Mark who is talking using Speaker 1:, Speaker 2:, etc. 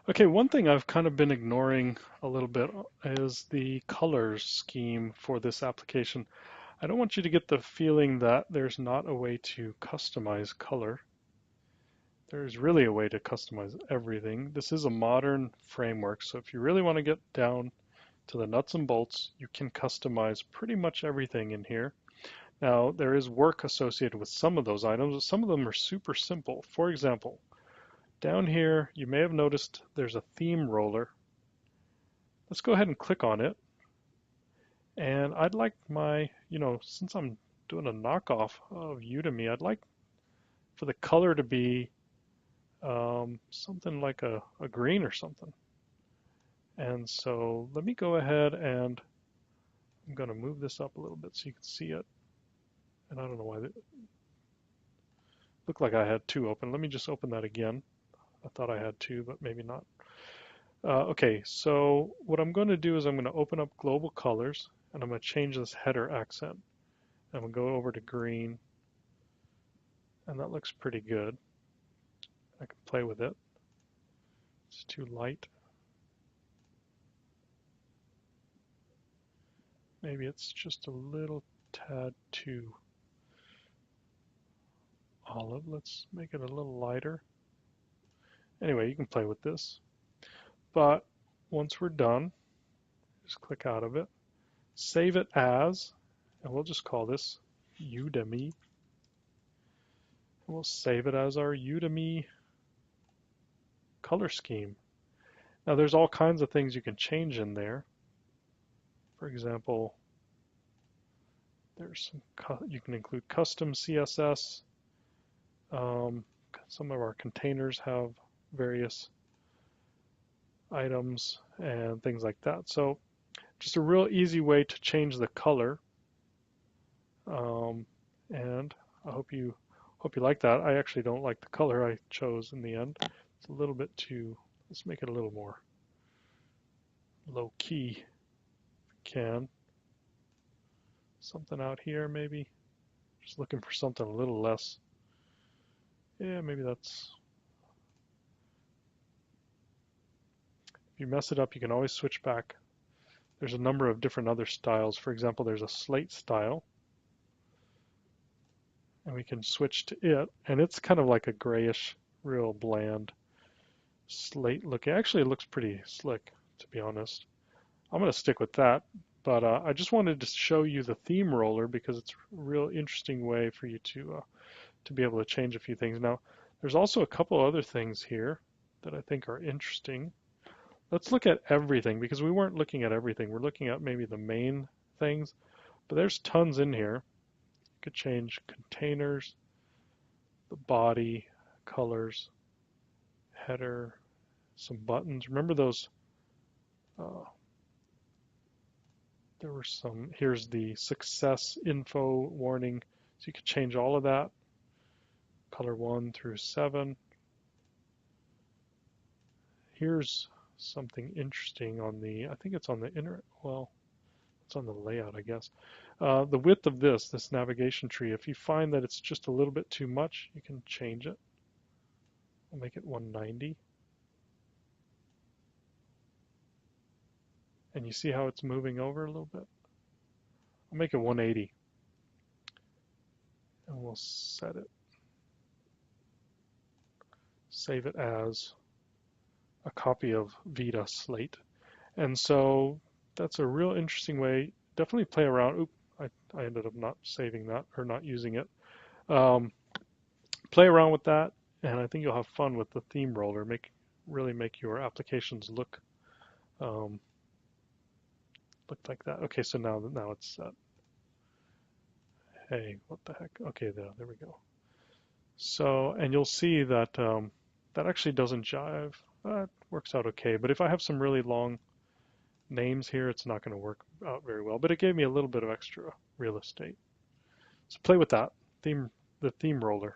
Speaker 1: Okay, one thing I've kind of been ignoring a little bit is the colors scheme for this application. I don't want you to get the feeling that there's not a way to customize color. There's really a way to customize everything. This is a modern framework, so if you really want to get down to the nuts and bolts, you can customize pretty much everything in here. Now, there is work associated with some of those items, but some of them are super simple. For example, down here, you may have noticed there's a theme roller. Let's go ahead and click on it. And I'd like my, since I'm doing a knockoff of Udemy, I'd like for the color to be something like a green or something. And so let me go ahead and I'm going to move this up a little bit so you can see it. And I don't know why it looked like I had two open. Let me just open that again. I thought I had two, but maybe not. Okay, so what I'm going to do is I'm going to open up global colors and I'm going to change this header accent. I'm going to go over to green and that looks pretty good. I can play with it. It's too light. Maybe it's just a little tad too olive. Let's make it a little lighter. Anyway, you can play with this. But once we're done, just click out of it. Save it as, and we'll just call this Udemy. And we'll save it as our Udemy color scheme. Now there's all kinds of things you can change in there. For example, there's you can include custom CSS. Some of our containers have various items and things like that. So just a real easy way to change the color. And I hope you like that. I actually don't like the color I chose in the end. It's a little bit too, let's make it a little more low key if we can. Something out here maybe. Just looking for something a little less. Yeah, maybe that's, if you mess it up, you can always switch back. There's a number of different other styles. For example, there's a slate style. And we can switch to it. And it's kind of like a grayish, real bland slate looking. Actually, it looks pretty slick, to be honest. I'm going to stick with that. But I just wanted to show you the theme roller because it's a real interesting way for you to be able to change a few things. Now, there's also a couple other things here that I think are interesting. Let's look at everything because we weren't looking at everything. We're looking at maybe the main things, but there's tons in here. You could change containers, the body, colors, header, some buttons. Remember those? There were some. Here's the success info warning. So you could change all of that. Color 1 through 7. Here's something interesting on the, I think it's on the inner, well, it's on the layout, I guess. The width of this navigation tree, if you find that it's just a little bit too much, you can change it. I'll make it 190. And you see how it's moving over a little bit? I'll make it 180. And we'll set it. Save it as a copy of Vita Slate. And so that's a real interesting way. Definitely play around. Oop, I ended up not saving that or not using it. Play around with that, and I think you'll have fun with the theme roller. Really make your applications look like that. Okay, so now it's set. Hey, what the heck? Okay, there we go. So, and you'll see that that actually doesn't jive. It works out okay, but if I have some really long names here, it's not going to work out very well. But it gave me a little bit of extra real estate. So play with that the theme roller.